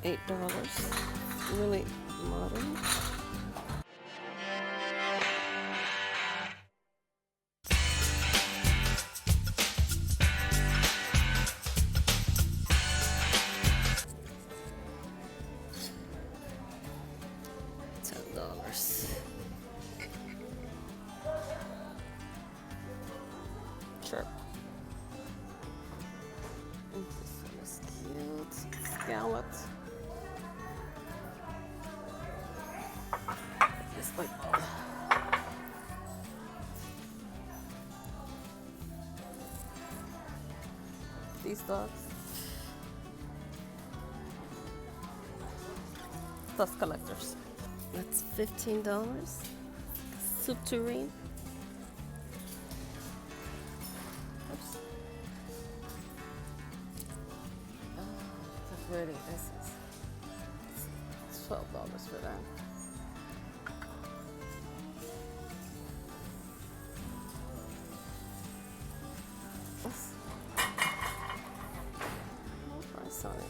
$8. Really modern. $10. Sure. This one is cute. Scalloped. It's like these dogs. Dust collectors. That's $15. Soup tureen. Oops. Oh, that's pretty. This is $12 for that. No price on it.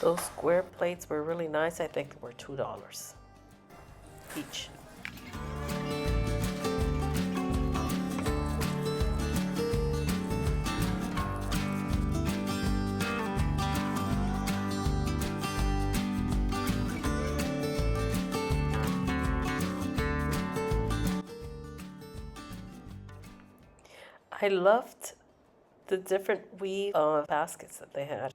Those square plates were really nice. I think they were $2 each. I loved the different weave baskets that they had.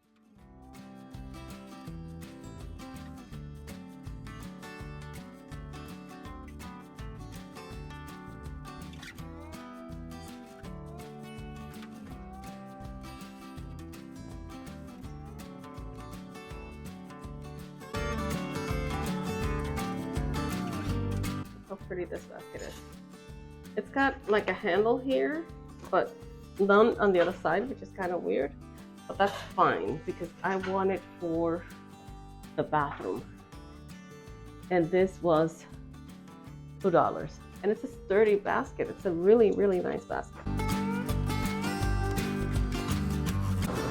How pretty this basket is. It's got like a handle here, but none on the other side, which is kind of weird, but that's fine because I want it for the bathroom. And this was $2. And it's a sturdy basket. It's a really, really nice basket.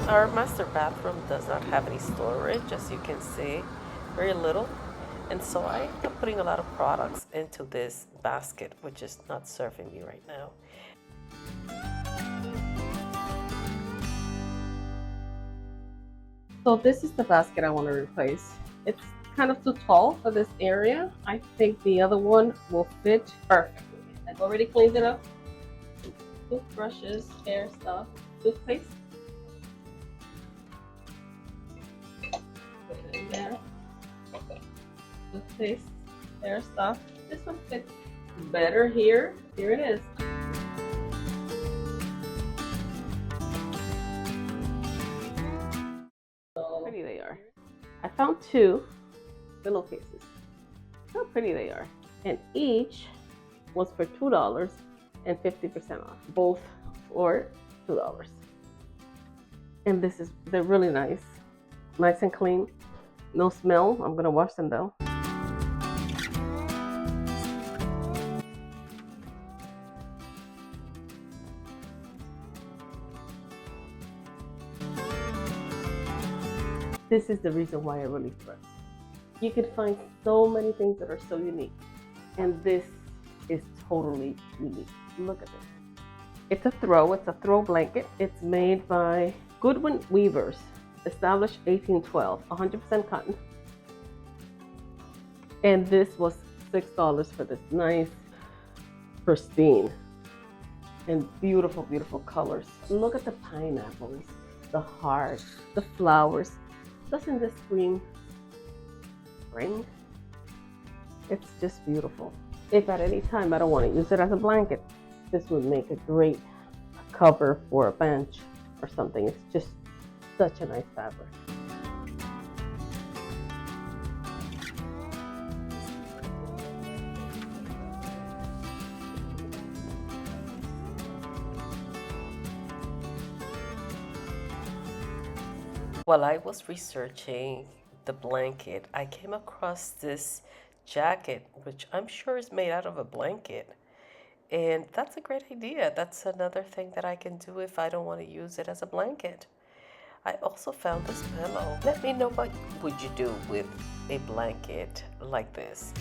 Our master bathroom does not have any storage, as you can see, very little. And so I am putting a lot of products into this basket, which is not serving me right now. So this is the basket I want to replace. It's kind of too tall for this area. I think the other one will fit perfectly. I've already cleaned it up. Toothbrushes, hair stuff, toothpaste. Put it in there. Toothpaste, hair stuff. This one fits better here. Here it is. So pretty they are. I found 2 pillowcases. How pretty they are. And each was for $2 and 50% off. Both for $2. And they're really nice. Nice and clean. No smell. I'm gonna wash them though. This is the reason why I really thrift. You can find so many things that are so unique. And this is totally unique. Look at this. It's a throw blanket. It's made by Goodwin Weavers, established 1812, 100% cotton. And this was $6 for this nice, pristine, and beautiful, beautiful colors. Look at the pineapples, the hearts, the flowers. Doesn't this scream spring? It's just beautiful. If at any time I don't want to use it as a blanket, this would make a great cover for a bench or something. It's just such a nice fabric. While I was researching the blanket, I came across this jacket, which I'm sure is made out of a blanket. And that's a great idea. That's another thing that I can do if I don't want to use it as a blanket. I also found this pillow. Let me know what would you do with a blanket like this.